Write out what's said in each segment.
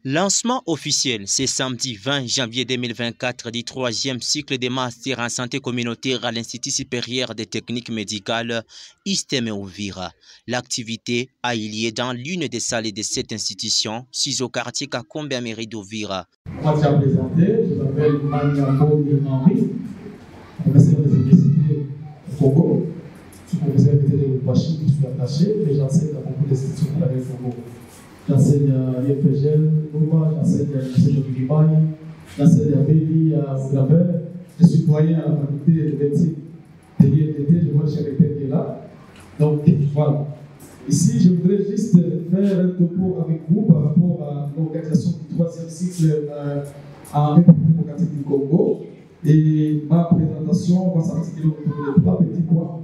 Lancement officiel, c'est samedi 20 janvier 2024 du troisième cycle des masters en santé communautaire à l'Institut supérieur des techniques médicales ISTEM Uvira. L'activité a eu lieu dans l'une des salles de cette institution, située au quartier Kakombe à mairie d'Uvira. Moi, je présenté, je m'appelle Maniambo Henri, professeur des universités au Congo. Je suis professeur de Washington, je suis attaché, mais j'enseigne dans beaucoup d'institutions de la ville du Congo. J'enseigne à l'IFGL, j'enseigne à l'Université de Dubaï, j'enseigne à Béli, à Ougrabel. Je suis doyen à la faculté de médecine de l'INDT, je vois le chef recteur qui est là. Donc voilà. Ici, je voudrais juste faire un topo avec vous par rapport à l'organisation du troisième cycle en République démocratique du Congo. Et ma présentation va s'articuler autour de trois petits points.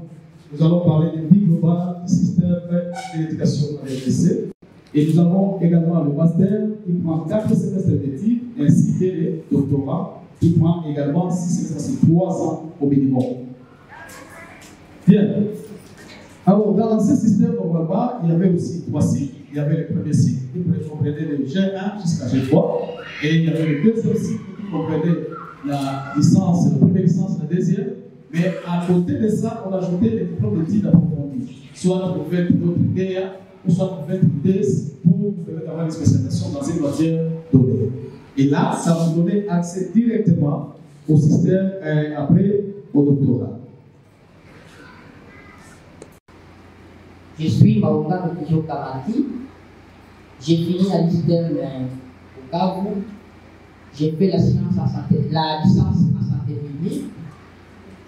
Nous allons parler de vie globale du système de l'éducation à l'RDC. Et nous avons également le master qui prend 4 semestres d'études, ainsi que le doctorat qui prend également 6 semestres, c'est 3 ans au minimum. Bien. Alors, dans l'ancien système, normalement, il y avait aussi 3 cycles. Il y avait le premier cycle qui comprenait le G1 jusqu'à G3. Et il y avait le deuxième cycle qui comprenait la licence, la première licence, la deuxième. Mais à côté de ça, on ajoutait les diplômes d'études approfondies. Soit pour faire notre DEA, ou soit pour faire une thèse, pour avoir une spécialisation dans une matière donnée. Et là, ça va vous donner accès directement au système, après au doctorat. Je suis Maoka Nokijo Kamati. J'ai fini à l'ISTEM au Gabou. J'ai fait la licence en santé publique.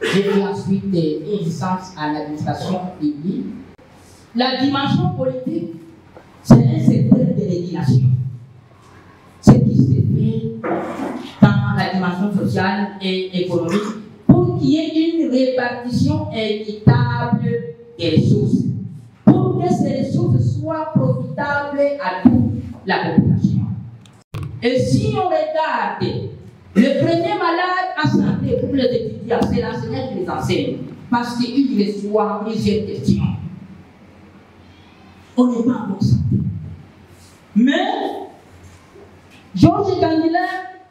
J'ai fait ensuite une licence en administration publique. La dimension politique, c'est un secteur de régulation. Ce qui se fait dans la dimension sociale et économique pour qu'il y ait une répartition équitable des ressources. Pour que ces ressources soient profitables à toute la population. Et si on regarde le premier malade en santé pour les étudiants, c'est l'enseignant qui les enseigne, parce qu'il reçoit plusieurs questions. On n'est pas en bonne santé. Mais Georges Gandila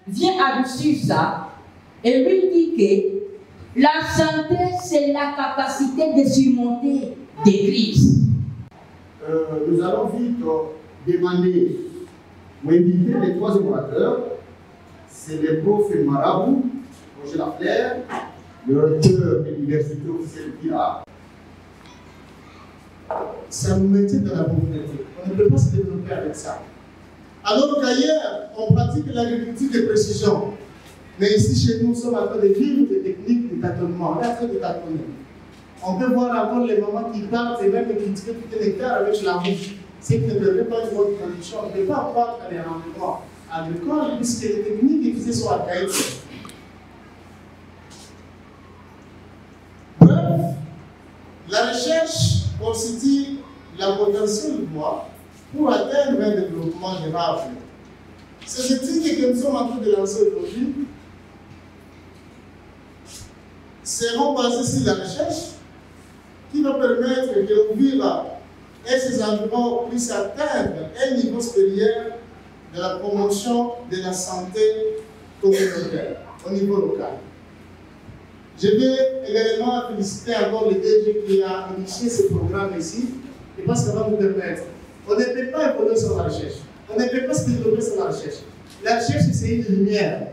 vient à-dessus ça et lui dit que la santé, c'est la capacité de surmonter des crises. Nous allons vite demander ou inviter les 3 orateurs. C'est le prof Marabout, Roger Lafleur, le recteur de l'université officielle PIA. C'est un métier de la communauté. On ne peut pas se développer avec ça. Alors qu'ailleurs, on pratique l'agriculture de précision. Mais ici, chez nous, nous sommes en train de vivre des techniques de tâtonnement. On est en train de tâtonner. On peut voir encore les mamans qui partent et même critiquer tout un hectare avec la bouche. C'est qu'ils ne devraient pas une bonne condition. On ne peut pas croire dans les rendements agricoles puisque les techniques utilisées sont archaïques. Bref, la recherche constitue la potentiel de moi pour atteindre un développement durable. Ces études que nous sommes en train de lancer aujourd'hui seront basées sur la recherche qui va permettre que Uvira et ses environs puissent atteindre un niveau supérieur de la promotion de la santé communautaire au niveau local. Je vais également féliciter encore le DG qui a initié ce programme ici, et parce que ça va nous permettre. On ne peut pas évoluer sur la recherche. On ne peut pas se développer sur la recherche. La recherche, c'est une lumière.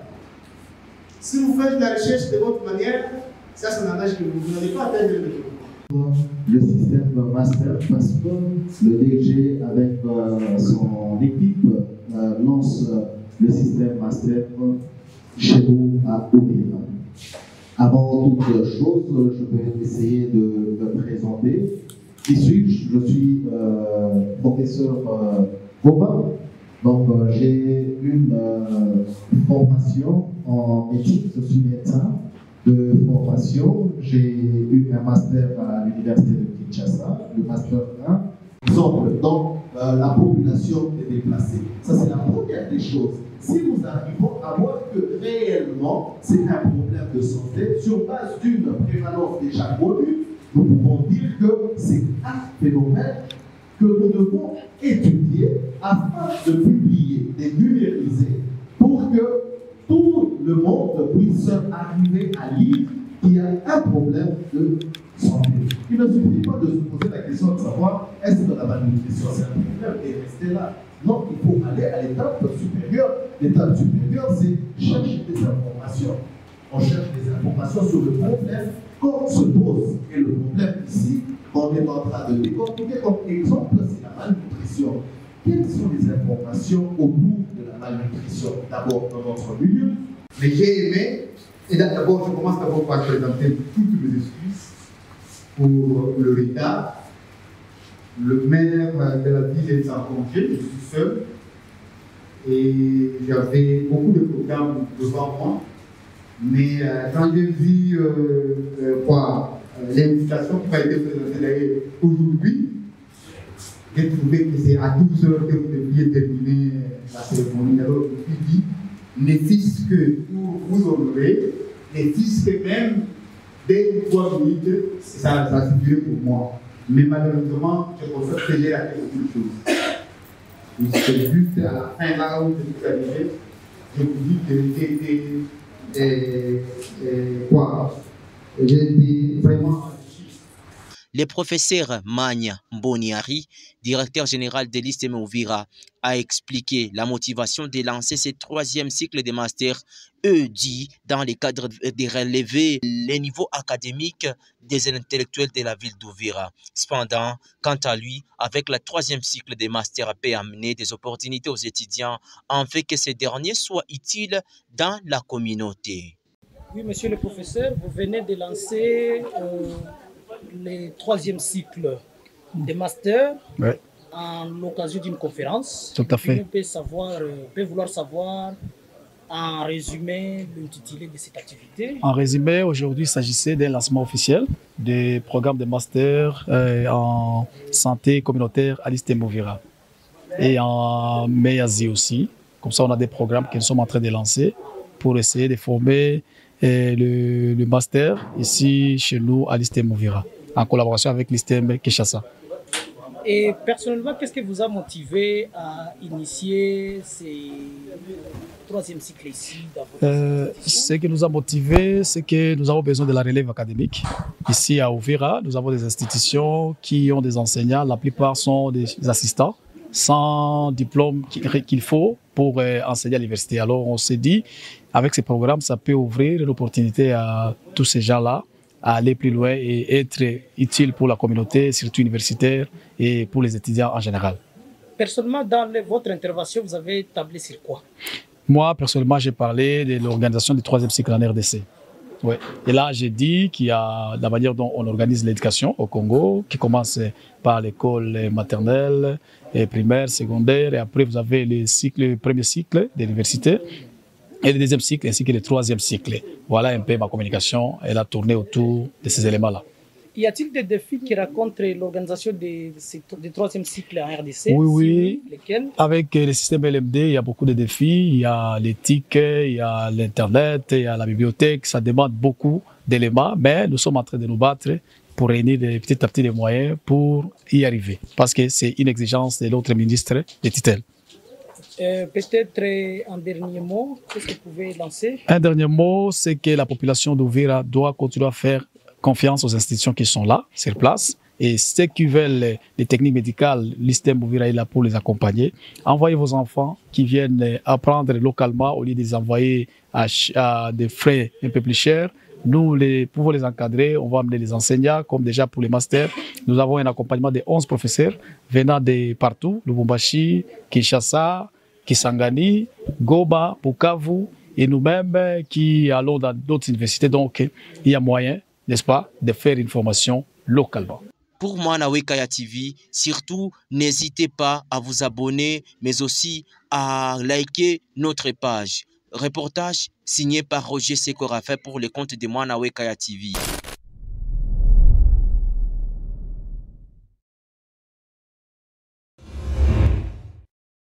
Si vous faites la recherche de votre manière, ça n'engage que vous n'allez pas atteindre le développement. Le système master parce que le DG avec son équipe lance le système master chez nous à Uvira. Avant toute chose, je vais essayer de me présenter. Qui suis-je? Je suis professeur Robin. Donc j'ai une formation en médecine, je suis médecin de formation. J'ai eu un master à l'université de Kinshasa, le master 1. Exemple, donc la population est déplacée. Ça, c'est la première des choses. Si nous arrivons à voir que réellement c'est un problème de santé sur base d'une prévalence déjà connue, nous pouvons dire que c'est un phénomène que nous devons étudier afin de publier, de numériser, pour que tout le monde puisse arriver à lire qu'il y a un problème de santé. Il ne suffit pas de se poser la question de savoir est-ce que la malnutrition c'est un problème et rester là. Non, il faut aller à l'étape supérieure. L'étape supérieure, c'est chercher des informations. On cherche des informations sur le problème qu'on se pose. Et le problème ici, on est en train de décortiquer comme exemple, c'est la malnutrition. Quelles sont les informations au bout de la malnutrition? D'abord, dans notre milieu. Mais j'ai aimé, et d'abord, je commence d'abord par présenter toutes mes excuses pour le retard. Le maire de la ville est en congé, je suis seul. Et j'avais beaucoup de programmes devant moi. Mais quand j'ai vu l'invitation qui m'a été présentée aujourd'hui, j'ai trouvé que c'est à 12 heures que vous deviez terminer la cérémonie. Alors je me suis dit, ne fût-ce que pour vous honorer, ne fût-ce que même dès 3 minutes, ça suffirait pour moi. Mais malheureusement, je constate que j'ai raté beaucoup de choses. C'est juste à la fin là où je suis arrivé, je vous dis que j'ai été vraiment enrichi. Le professeur Magna Mboniari, directeur général de l'ISTEM Uvira, a expliqué la motivation de lancer ce 3e cycle de master dit dans le cadre de relever les niveaux académiques des intellectuels de la ville d'Uvira. Cependant, quant à lui, avec le 3e cycle de master peut amener des opportunités aux étudiants afin que ces derniers soient utiles dans la communauté. Oui, monsieur le professeur, vous venez de lancer le 3e cycle de master en l'occasion d'une conférence. Tout à fait. On peut vouloir savoir en résumé l'intitulé de cette activité. En résumé, aujourd'hui, il s'agissait d'un lancement officiel des programmes de master en santé communautaire à l'ISTEM Uvira et en MEASI aussi. Comme ça, on a des programmes que nous sommes en train de lancer pour essayer de former le master ici chez nous à l'ISTEM Uvira, en collaboration avec l'ISTEM Kinshasa. Et personnellement, qu'est-ce qui vous a motivé à initier ces 3e cycle ici dans votre Ce qui nous a motivé, c'est que nous avons besoin de la relève académique. Ici à Uvira, nous avons des institutions qui ont des enseignants, la plupart sont des assistants, sans diplôme qu'il faut pour enseigner à l'université. Alors on s'est dit, avec ces programmes, ça peut ouvrir l'opportunité à tous ces gens-là à aller plus loin et être utile pour la communauté, surtout universitaire, et pour les étudiants en général. Personnellement, dans votre intervention, vous avez tablé sur quoi? Moi, personnellement, j'ai parlé de l'organisation du 3e cycle en RDC. Ouais. Et là, j'ai dit qu'il y a la manière dont on organise l'éducation au Congo, qui commence par l'école maternelle, et primaire, secondaire, et après vous avez le premier cycle de l'université, et le 2e cycle, ainsi que le 3e cycle. Voilà un peu ma communication, elle a tourné autour de ces éléments-là. Y a-t-il des défis qui racontent l'organisation du 3e cycle en RDC? Oui. Lesquels? Avec le système LMD, il y a beaucoup de défis. Il y a l'éthique, il y a l'Internet, il y a la bibliothèque. Ça demande beaucoup d'éléments, mais nous sommes en train de nous battre pour réunir petit à petit des moyens pour y arriver. Parce que c'est une exigence de l'autre ministre de tutelle. Peut-être un dernier mot, qu'est-ce que vous pouvez lancer? Un dernier mot, c'est que la population d'Uvira doit continuer à faire confiance aux institutions qui sont là, sur place. Et ceux qui veulent les techniques médicales, l'ISTEM Uvira est là pour les accompagner. Envoyez vos enfants qui viennent apprendre localement au lieu de les envoyer à des frais un peu plus chers. Nous pouvons les encadrer, on va amener les enseignants, comme déjà pour les masters. Nous avons un accompagnement de 11 professeurs venant de partout, Lubumbashi, Kinshasa, Kisangani, Goma, Bukavu, et nous-mêmes qui allons dans d'autres universités. Donc, il y a moyen, n'est-ce pas, de faire une formation localement. Pour Mwanawe Kaya TV, surtout, n'hésitez pas à vous abonner, mais aussi à liker notre page. Reportage signé par Roger Sekorafa pour le compte de Mwanawe Kaya TV.